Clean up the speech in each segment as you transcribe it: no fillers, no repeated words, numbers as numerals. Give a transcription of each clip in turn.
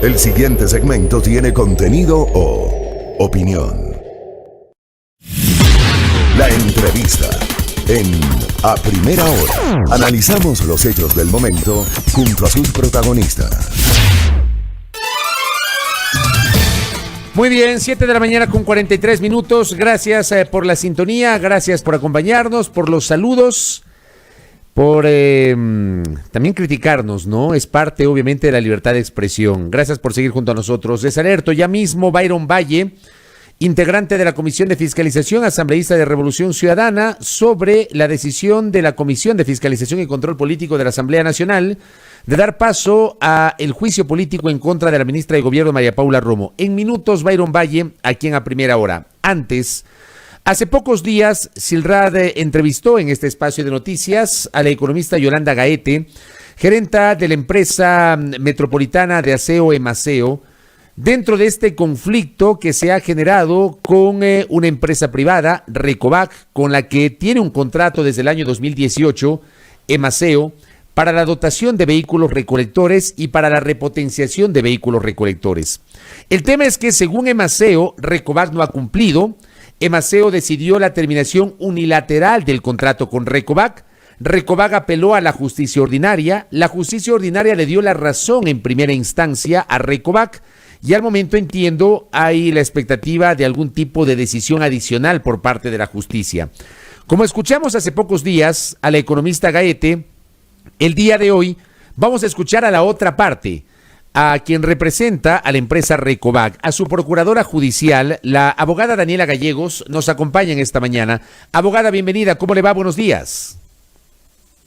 El siguiente segmento tiene contenido o opinión. La entrevista en A Primera Hora. Analizamos los hechos del momento junto a sus protagonistas. Muy bien, 7 de la mañana con 43 minutos. Gracias por la sintonía, gracias por acompañarnos, por los saludos, por también criticarnos, ¿no? Es parte, obviamente, de la libertad de expresión. Gracias por seguir junto a nosotros. Les alerto ya mismo, Byron Valle, integrante de la Comisión de Fiscalización, asambleísta de Revolución Ciudadana, sobre la decisión de la Comisión de Fiscalización y Control Político de la Asamblea Nacional de dar paso a el juicio político en contra de la ministra de Gobierno, María Paula Romo. En minutos, Byron Valle, aquí en A Primera Hora. Antes, hace pocos días, Silrad entrevistó en este espacio de noticias a la economista Yolanda Gaete, gerenta de la empresa metropolitana de aseo Emaseo, dentro de este conflicto que se ha generado con una empresa privada, Recovac, con la que tiene un contrato desde el año 2018, Emaseo, para la dotación de vehículos recolectores y para la repotenciación de vehículos recolectores. El tema es que, según Emaseo, Recovac no ha cumplido. Emaseo decidió la terminación unilateral del contrato con Recovac. Recovac apeló a la justicia ordinaria. La justicia ordinaria le dio la razón en primera instancia a Recovac. Y al momento, entiendo, hay la expectativa de algún tipo de decisión adicional por parte de la justicia. Como escuchamos hace pocos días a la economista Gaete, el día de hoy vamos a escuchar a la otra parte, a quien representa a la empresa Recovac, a su procuradora judicial, la abogada Daniela Gallegos, nos acompaña en esta mañana. Abogada, bienvenida, ¿cómo le va? Buenos días.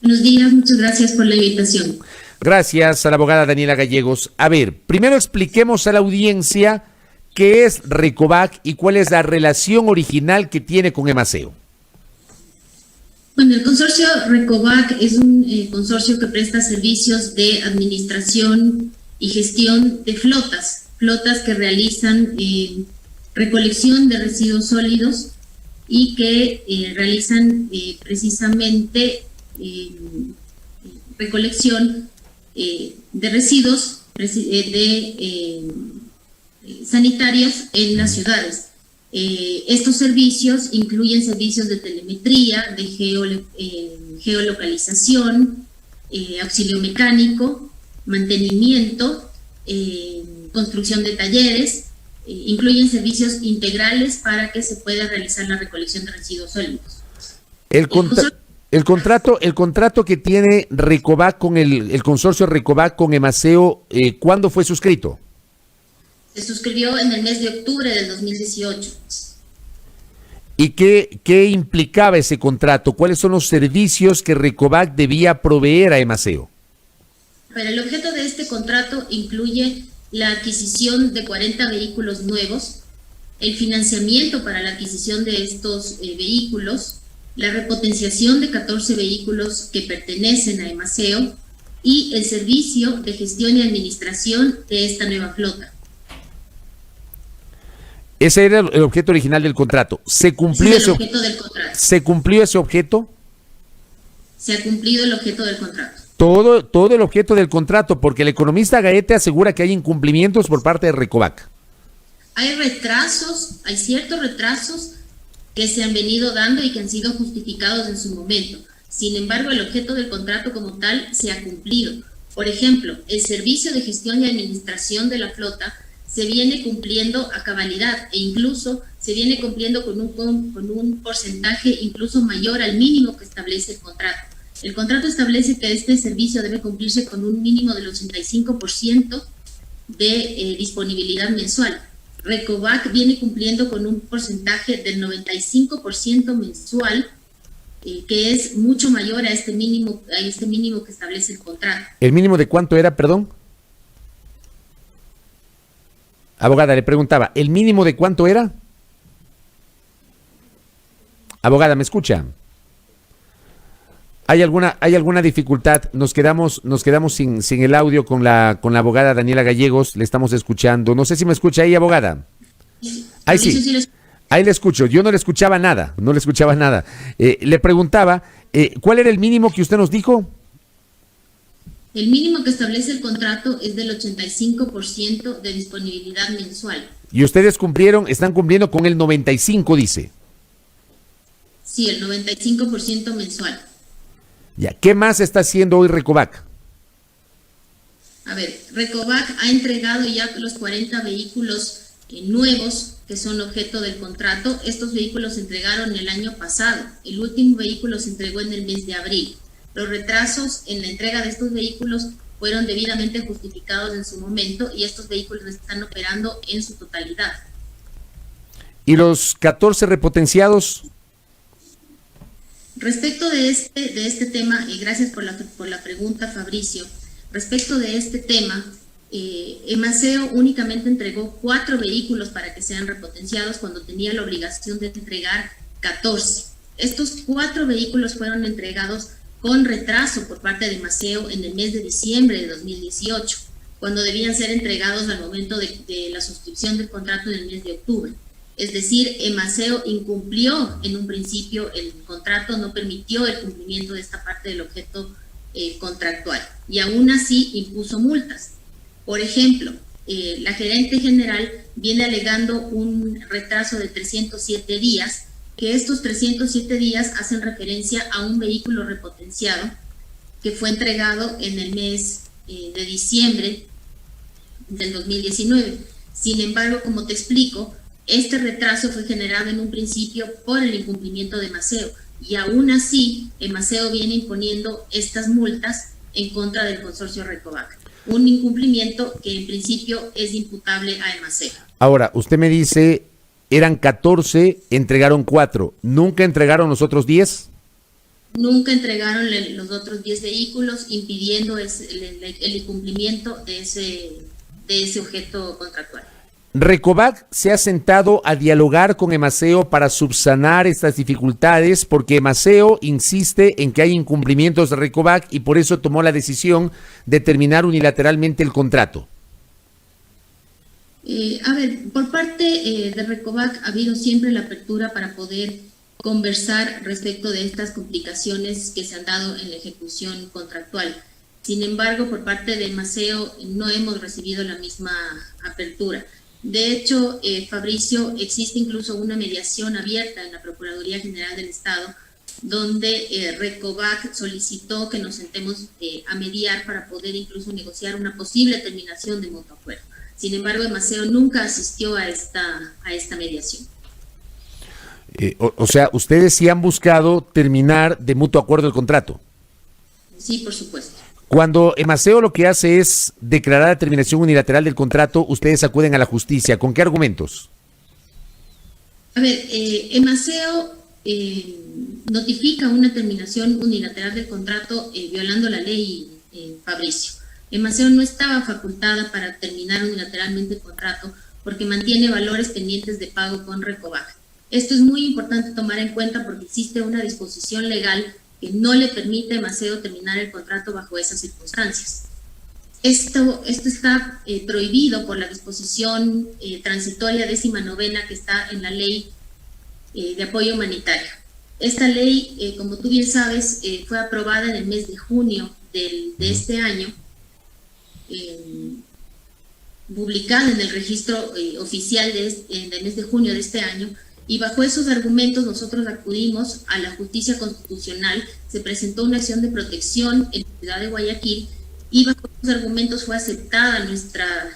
Buenos días, muchas gracias por la invitación. Gracias a la abogada Daniela Gallegos. A ver, primero expliquemos a la audiencia qué es Recovac y cuál es la relación original que tiene con Emaseo. Bueno, el consorcio Recovac es un consorcio que presta servicios de administración y gestión de flotas que realizan recolección de residuos sólidos y que realizan precisamente recolección de residuos sanitarios en las ciudades. Estos servicios incluyen servicios de telemetría, de geolocalización, auxilio mecánico, mantenimiento, construcción de talleres, incluyen servicios integrales para que se pueda realizar la recolección de residuos sólidos. El contrato que tiene Recovac con el consorcio Recovac con Emaseo, ¿cuándo fue suscrito? Se suscribió en el mes de octubre del 2018. ¿Y qué implicaba ese contrato? ¿Cuáles son los servicios que Recovac debía proveer a Emaseo? Pero el objeto de este contrato incluye la adquisición de 40 vehículos nuevos, el financiamiento para la adquisición de estos vehículos, la repotenciación de 14 vehículos que pertenecen a Emaseo y el servicio de gestión y administración de esta nueva flota. Ese era el objeto original del contrato. ¿Se cumplió ese es el objeto del contrato? ¿Se cumplió ese objeto? Se ha cumplido el objeto del contrato. Todo el objeto del contrato, porque el economista Gaete asegura que hay incumplimientos por parte de Recovac. Hay retrasos, hay ciertos retrasos que se han venido dando y que han sido justificados en su momento. Sin embargo, el objeto del contrato como tal se ha cumplido. Por ejemplo, el servicio de gestión y administración de la flota se viene cumpliendo a cabalidad e incluso se viene cumpliendo con un porcentaje incluso mayor al mínimo que establece el contrato. El contrato establece que este servicio debe cumplirse con un mínimo del 85% de disponibilidad mensual. Recovac viene cumpliendo con un porcentaje del 95% mensual, que es mucho mayor a este mínimo que establece el contrato. ¿El mínimo de cuánto era, perdón? Abogada, le preguntaba, ¿el mínimo de cuánto era? Abogada, ¿me escucha? ¿Hay alguna dificultad? Nos quedamos sin el audio con la abogada Daniela Gallegos, le estamos escuchando. No sé si me escucha ahí, abogada. Ahí sí. Ahí le escucho. Yo no le escuchaba nada. Le preguntaba, ¿cuál era el mínimo que usted nos dijo? El mínimo que establece el contrato es del 85% de disponibilidad mensual. Y ustedes están cumpliendo con el 95, dice. Sí, el 95% mensual. Ya, ¿qué más está haciendo hoy Recovac? A ver, Recovac ha entregado ya los 40 vehículos nuevos que son objeto del contrato. Estos vehículos se entregaron el año pasado. El último vehículo se entregó en el mes de abril. Los retrasos en la entrega de estos vehículos fueron debidamente justificados en su momento y estos vehículos están operando en su totalidad. ¿Y los 14 repotenciados? Respecto de este tema, y gracias por la pregunta, Fabricio, respecto de este tema, Emaceo únicamente entregó 4 vehículos para que sean repotenciados cuando tenía la obligación de entregar 14. Estos 4 vehículos fueron entregados con retraso por parte de Emaceo en el mes de diciembre de 2018, cuando debían ser entregados al momento de la suscripción del contrato en el mes de octubre. Es decir, Emaceo incumplió en un principio el contrato, no permitió el cumplimiento de esta parte del objeto contractual y aún así impuso multas. Por ejemplo, la gerente general viene alegando un retraso de 307 días, que estos 307 días hacen referencia a un vehículo repotenciado que fue entregado en el mes de diciembre del 2019. Sin embargo, como te explico, este retraso fue generado en un principio por el incumplimiento de Emaceo y aún así Emaceo viene imponiendo estas multas en contra del consorcio Recovac. Un incumplimiento que en principio es imputable a Emaceo. Ahora, usted me dice, eran 14, entregaron 4. ¿Nunca entregaron los otros 10? Nunca entregaron los otros 10 vehículos, impidiendo el incumplimiento de ese objeto contractual. Recovac se ha sentado a dialogar con Emaceo para subsanar estas dificultades porque Emaceo insiste en que hay incumplimientos de Recovac y por eso tomó la decisión de terminar unilateralmente el contrato. Por parte de Recovac ha habido siempre la apertura para poder conversar respecto de estas complicaciones que se han dado en la ejecución contractual. Sin embargo, por parte de Emaceo no hemos recibido la misma apertura. De hecho, Fabricio, existe incluso una mediación abierta en la Procuraduría General del Estado, donde Recovac solicitó que nos sentemos a mediar para poder incluso negociar una posible terminación de mutuo acuerdo. Sin embargo, Emaceo nunca asistió a esta mediación. O sea, ustedes sí han buscado terminar de mutuo acuerdo el contrato. Sí, por supuesto. Cuando Emaceo lo que hace es declarar la terminación unilateral del contrato, ustedes acuden a la justicia. ¿Con qué argumentos? A ver, Emaceo notifica una terminación unilateral del contrato violando la ley, Fabricio. Emaceo no estaba facultada para terminar unilateralmente el contrato porque mantiene valores pendientes de pago con Recovac. Esto es muy importante tomar en cuenta porque existe una disposición legal que no le permite a Emaceo terminar el contrato bajo esas circunstancias. Esto está prohibido por la disposición transitoria 19ª que está en la ley de apoyo humanitario. Esta ley, como tú bien sabes, fue aprobada en el mes de junio de este año, publicada en el registro oficial en el mes de junio de este año, y bajo esos argumentos nosotros acudimos a la justicia constitucional, se presentó una acción de protección en la ciudad de Guayaquil y bajo esos argumentos fue aceptada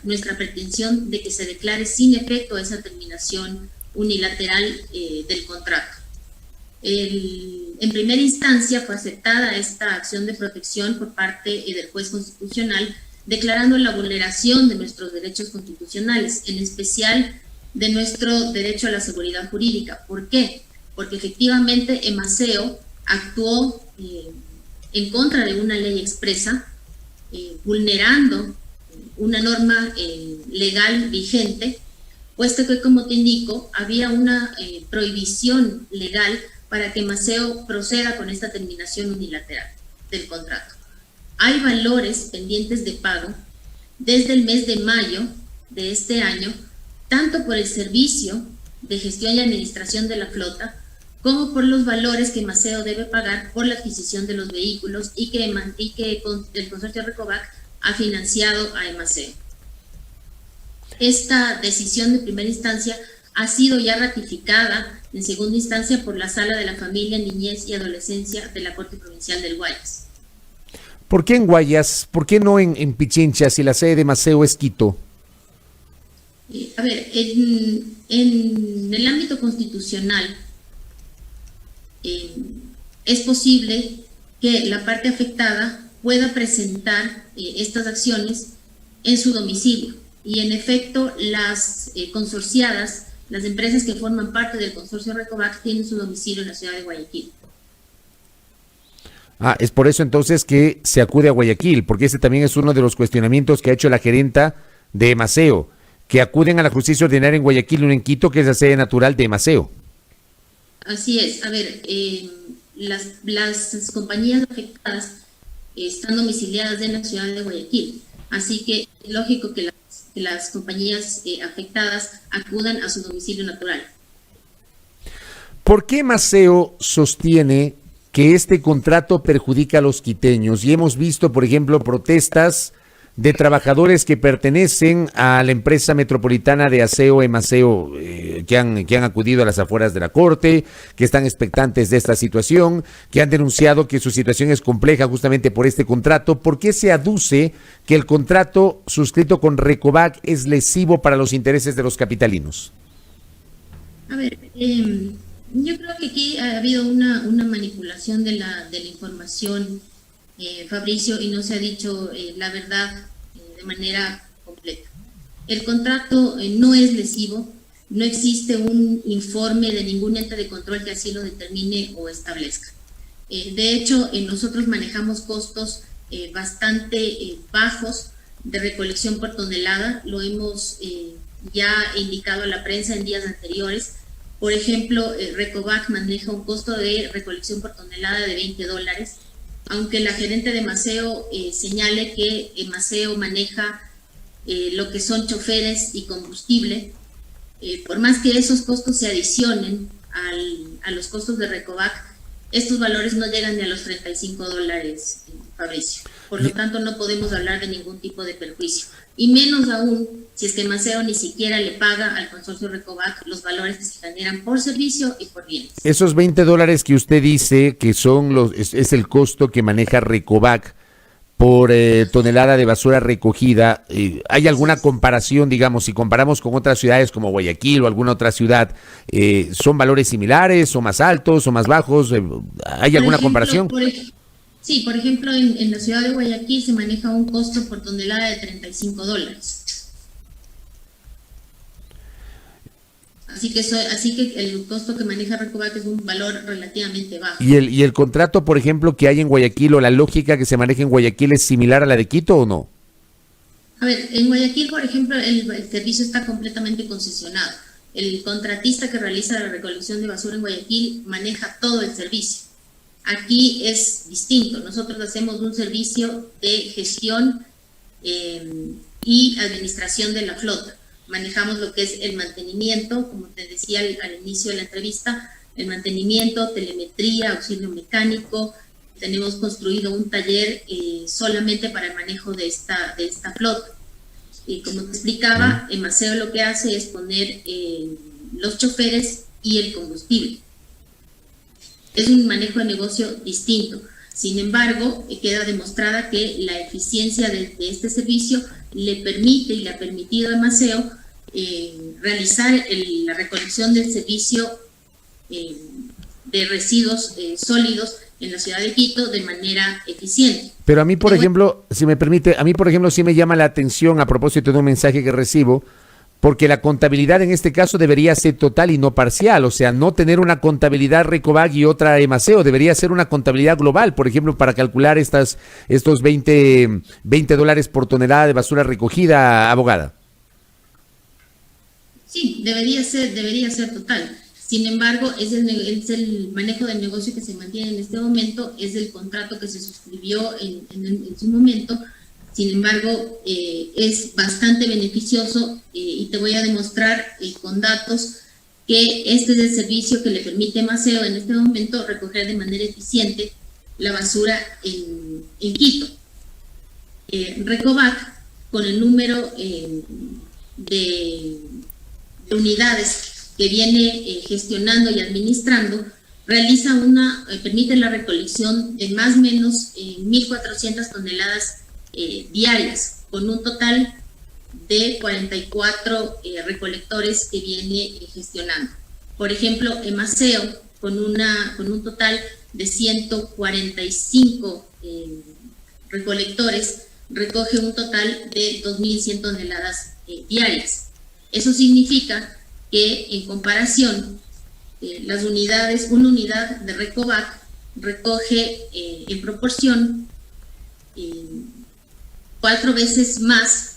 nuestra pretensión de que se declare sin efecto esa terminación unilateral del contrato. En primera instancia fue aceptada esta acción de protección por parte del juez constitucional, declarando la vulneración de nuestros derechos constitucionales, en especial de nuestro derecho a la seguridad jurídica. ¿Por qué? Porque efectivamente Emaceo actuó en contra de una ley expresa, vulnerando una norma legal vigente, puesto que, como te indico, había una prohibición legal para que Emaceo proceda con esta terminación unilateral del contrato. Hay valores pendientes de pago desde el mes de mayo de este año, tanto por el servicio de gestión y administración de la flota, como por los valores que Maceo debe pagar por la adquisición de los vehículos y que el consorcio Recovac ha financiado a Emaceo. Esta decisión de primera instancia ha sido ya ratificada en segunda instancia por la Sala de la Familia, Niñez y Adolescencia de la Corte Provincial del Guayas. ¿Por qué en Guayas? ¿Por qué no en Pichincha si la sede de Maceo es Quito? A ver, en el ámbito constitucional es posible que la parte afectada pueda presentar estas acciones en su domicilio. Y en efecto, las consorciadas, las empresas que forman parte del consorcio Recovac, tienen su domicilio en la ciudad de Guayaquil. Es por eso entonces que se acude a Guayaquil, porque ese también es uno de los cuestionamientos que ha hecho la gerenta de Maceo, que acuden a la justicia ordinaria en Guayaquil y no en Quito, que es la sede natural de Maceo. Así es. A ver, las compañías afectadas están domiciliadas en la ciudad de Guayaquil, así que es lógico que las compañías afectadas acudan a su domicilio natural. ¿Por qué Maceo sostiene que este contrato perjudica a los quiteños? Y hemos visto, por ejemplo, protestas de trabajadores que pertenecen a la empresa metropolitana de aseo Emaceo, que han acudido a las afueras de la corte, que están expectantes de esta situación, que han denunciado que su situación es compleja justamente por este contrato. ¿Por qué se aduce que el contrato suscrito con Recovac es lesivo para los intereses de los capitalinos? A ver, yo creo que aquí ha habido una manipulación de la información, Fabricio, y no se ha dicho la verdad de manera completa. El contrato no es lesivo, no existe un informe de ningún ente de control que así lo determine o establezca. De hecho, nosotros manejamos costos bastante bajos de recolección por tonelada, lo hemos ya indicado a la prensa en días anteriores. Por ejemplo, Recovac maneja un costo de recolección por tonelada de $20, aunque la gerente de Maceo señale que Maceo maneja lo que son choferes y combustible. Por más que esos costos se adicionen a los costos de Recovac, estos valores no llegan ni a los $35, Fabricio. Por lo tanto, no podemos hablar de ningún tipo de perjuicio. Y menos aún si es que Maceo ni siquiera le paga al consorcio Recovac los valores que se generan por servicio y por bienes. Esos $20 que usted dice que son es el costo que maneja Recovac por tonelada de basura recogida. ¿Hay alguna comparación, digamos, si comparamos con otras ciudades como Guayaquil o alguna otra ciudad, son valores similares o más altos o más bajos? ¿Hay alguna comparación? Sí, por ejemplo, en la ciudad de Guayaquil se maneja un costo por tonelada de $35. Así que el costo que maneja Recovac es un valor relativamente bajo. ¿Y el contrato, por ejemplo, que hay en Guayaquil o la lógica que se maneja en Guayaquil es similar a la de Quito o no? A ver, en Guayaquil, por ejemplo, el servicio está completamente concesionado. El contratista que realiza la recolección de basura en Guayaquil maneja todo el servicio. Aquí es distinto. Nosotros hacemos un servicio de gestión y administración de la flota. Manejamos lo que es el mantenimiento, como te decía al inicio de la entrevista, el mantenimiento, telemetría, auxilio mecánico. Tenemos construido un taller solamente para el manejo de esta flota. Y como te explicaba, Maceo lo que hace es poner los choferes y el combustible. Es un manejo de negocio distinto. Sin embargo, queda demostrada que la eficiencia de este servicio le permite y le ha permitido a Maceo realizar la recolección del servicio de residuos sólidos en la ciudad de Quito de manera eficiente. Pero a mí, por ejemplo, si me permite, sí me llama la atención a propósito de un mensaje que recibo, porque la contabilidad en este caso debería ser total y no parcial, o sea, no tener una contabilidad Recovac y otra Emaceo, debería ser una contabilidad global, por ejemplo, para calcular estos $20 por tonelada de basura recogida, abogada. Sí, debería ser total. Sin embargo, es el manejo del negocio que se mantiene en este momento, es el contrato que se suscribió en su momento. Sin embargo, es bastante beneficioso y te voy a demostrar con datos que este es el servicio que le permite a Maceo en este momento recoger de manera eficiente la basura en Quito. Recovac, con el número de unidades que viene gestionando y administrando, permite la recolección de más o menos 1.400 toneladas diarias, con un total de 44 recolectores que viene gestionando. Por ejemplo, Maceo, con un total de 145 recolectores, recoge un total de 2.100 toneladas diarias. Eso significa que, en comparación, una unidad de Recovac recoge en proporción 4 veces más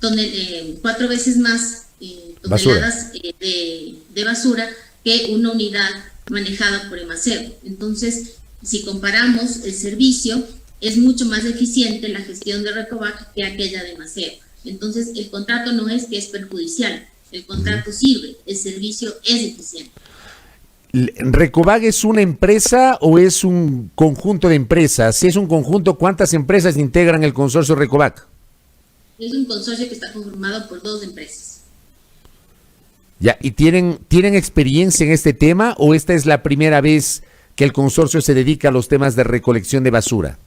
toneladas de basura que una unidad manejada por Maceo. Entonces, si comparamos el servicio, es mucho más eficiente la gestión de Recovac que aquella de Maceo. Entonces, el contrato no es que es perjudicial, el contrato sirve, el servicio es eficiente. ¿Recovac es una empresa o es un conjunto de empresas? Si es un conjunto, ¿cuántas empresas integran el consorcio Recovac? Es un consorcio que está conformado por 2 empresas. Ya, ¿y tienen experiencia en este tema o esta es la primera vez que el consorcio se dedica a los temas de recolección de basura?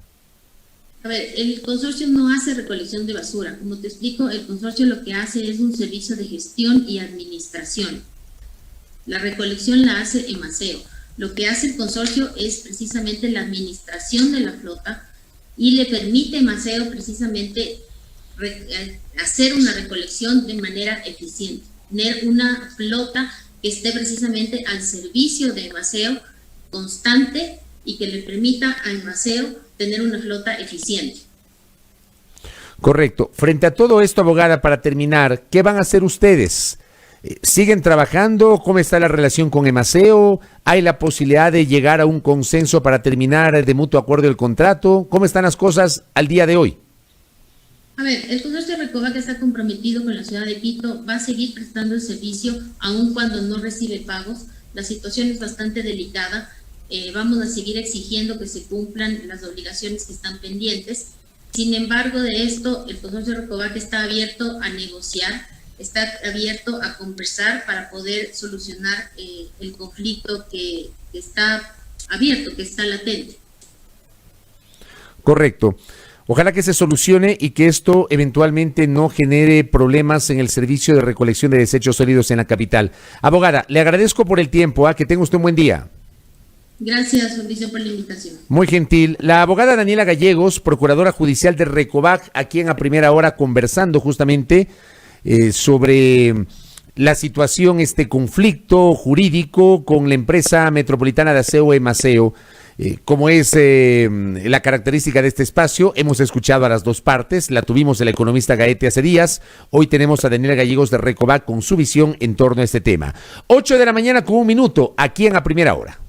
A ver, el consorcio no hace recolección de basura. Como te explico, el consorcio lo que hace es un servicio de gestión y administración. La recolección la hace Maceo. Lo que hace el consorcio es precisamente la administración de la flota y le permite a Maceo precisamente hacer una recolección de manera eficiente, tener una flota que esté precisamente al servicio de Maceo, constante, y que le permita a Maceo tener una flota eficiente. Correcto. Frente a todo esto, abogada, para terminar, ¿qué van a hacer ustedes? ¿Siguen trabajando? ¿Cómo está la relación con Maceo? ¿Hay la posibilidad de llegar a un consenso para terminar de mutuo acuerdo el contrato? ¿Cómo están las cosas al día de hoy? A ver, el consorcio Recovac está comprometido con la ciudad de Quito, va a seguir prestando el servicio aun cuando no recibe pagos. La situación es bastante delicada. Vamos a seguir exigiendo que se cumplan las obligaciones que están pendientes. Sin embargo, de esto, el consorcio Recovac está abierto a negociar, está abierto a conversar para poder solucionar el conflicto que está abierto, que está latente. Correcto. Ojalá que se solucione y que esto eventualmente no genere problemas en el servicio de recolección de desechos sólidos en la capital. Abogada, le agradezco por el tiempo, que tenga usted un buen día. Gracias, Fabricio, por la invitación. Muy gentil. La abogada Daniela Gallegos, procuradora judicial de Recovac, aquí en A Primera Hora, conversando justamente sobre la situación, este conflicto jurídico con la empresa metropolitana de aseo Maceo. Como es la característica de este espacio, hemos escuchado a las dos partes, la tuvimos el economista Gaete hace días, hoy tenemos a Daniela Gallegos de Recovac con su visión en torno a este tema. 8 de la mañana con 1 minuto, aquí en A Primera Hora.